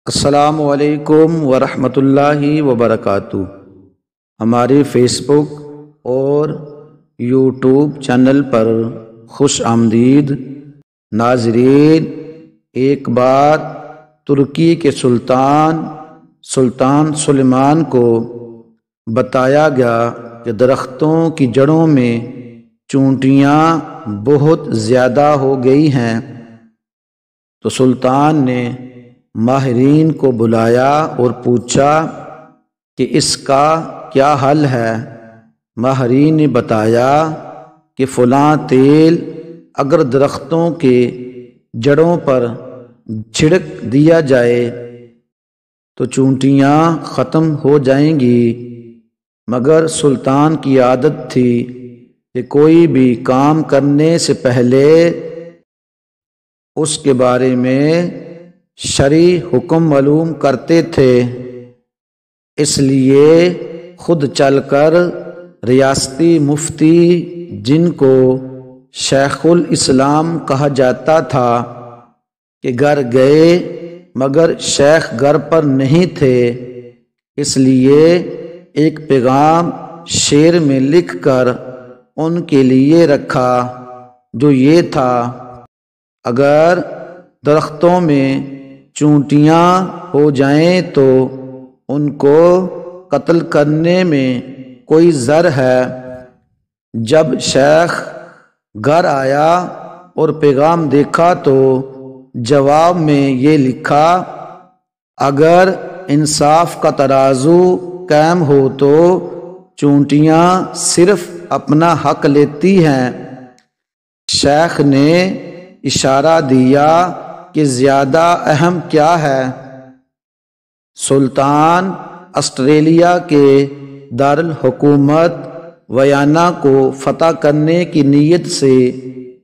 السلام علیکم ورحمۃ اللہ وبرکاتہ۔ ہمارے فیس بک اور یوٹیوب چینل پر خوش آمدید ناظرین۔ ایک بار ترکی کے سلطان سلیمان کو بتایا گیا کہ درختوں کی جڑوں میں چونٹیاں بہت زیادہ ہو گئی ہیں، تو سلطان نے ماہرین کو بلایا اور پوچھا کہ اس کا کیا حل ہے۔ ماہرین نے بتایا کہ فلاں تیل اگر درختوں کے جڑوں پر چھڑک دیا جائے تو چونٹیاں ختم ہو جائیں گی، مگر سلطان کی عادت تھی کہ کوئی بھی کام کرنے سے پہلے اس کے بارے میں شرعی حکم معلوم کرتے تھے، اس لیے خود چل کر ریاستی مفتی، جن کو شیخ الاسلام کہا جاتا تھا، کہ گھر گئے مگر شیخ گھر پر نہیں تھے، اس لیے ایک پیغام شعر میں لکھ کر ان کے لیے رکھا، جو یہ تھا: اگر درختوں میں چونٹیاں ہو جائیں تو ان کو قتل کرنے میں کوئی زر ہے۔ جب شیخ گھر آیا اور پیغام دیکھا تو جواب میں یہ لکھا: اگر انصاف کا ترازو قائم ہو تو چونٹیاں صرف اپنا حق لیتی ہیں۔ شیخ نے اشارہ دیا کہ زیادہ اہم کیا ہے۔ سلطان آسٹریلیا کے دارالحکومت ویانا کو فتح کرنے کی نیت سے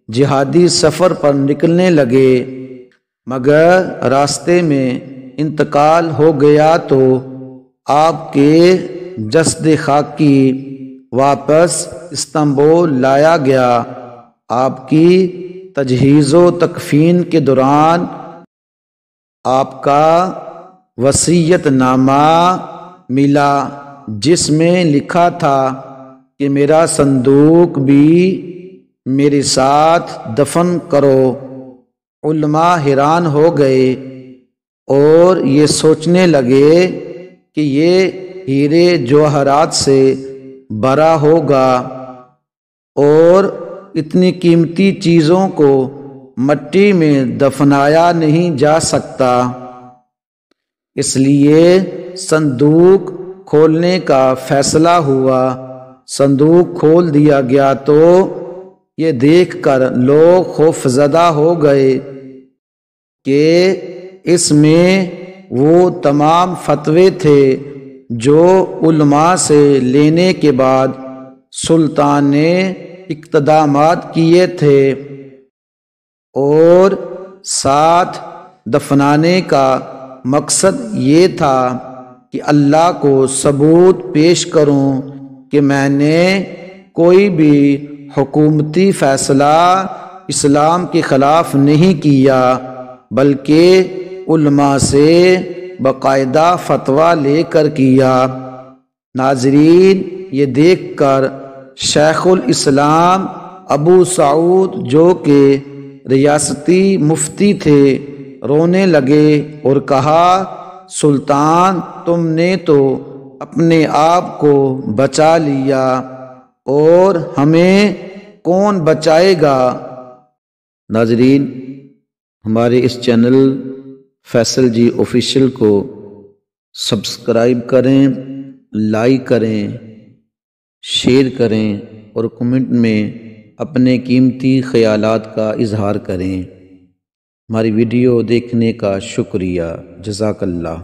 جہادی سفر پر نکلنے لگے، مگر راستے میں انتقال ہو گیا تو آپ کے جسد خاکی واپس استنبول لایا گیا۔ آپ کی تجہیز و تکفین کے دوران آپ کا وصیت نامہ ملا، جس میں لکھا تھا کہ میرا صندوق بھی میرے ساتھ دفن کرو۔ علماء حیران ہو گئے اور یہ سوچنے لگے کہ یہ ہیرے جواہرات سے بھرا ہوگا اور اتنی قیمتی چیزوں کو مٹی میں دفنایا نہیں جا سکتا، اس لیے صندوق کھولنے کا فیصلہ ہوا۔ صندوق کھول دیا گیا تو یہ دیکھ کر لوگ خوفزدہ ہو گئے کہ اس میں وہ تمام فتوے تھے جو علماء سے لینے کے بعد سلطان نے اقدامات کیے تھے، اور ساتھ دفنانے کا مقصد یہ تھا کہ اللہ کو ثبوت پیش کروں کہ میں نے کوئی بھی حکومتی فیصلہ اسلام کے خلاف نہیں کیا، بلکہ علماء سے باقاعدہ فتویٰ لے کر کیا۔ ناظرین، یہ دیکھ کر شیخ الاسلام ابو سعود، جو کہ ریاستی مفتی تھے، رونے لگے اور کہا: سلطان، تم نے تو اپنے آپ کو بچا لیا، اور ہمیں کون بچائے گا؟ ناظرین، ہمارے اس چینل فیصل جی آفیشیل کو سبسکرائب کریں، لائک کریں، شیئر کریں اور کمنٹ میں اپنے قیمتی خیالات کا اظہار کریں۔ ہماری ویڈیو دیکھنے کا شکریہ۔ جزاک اللہ۔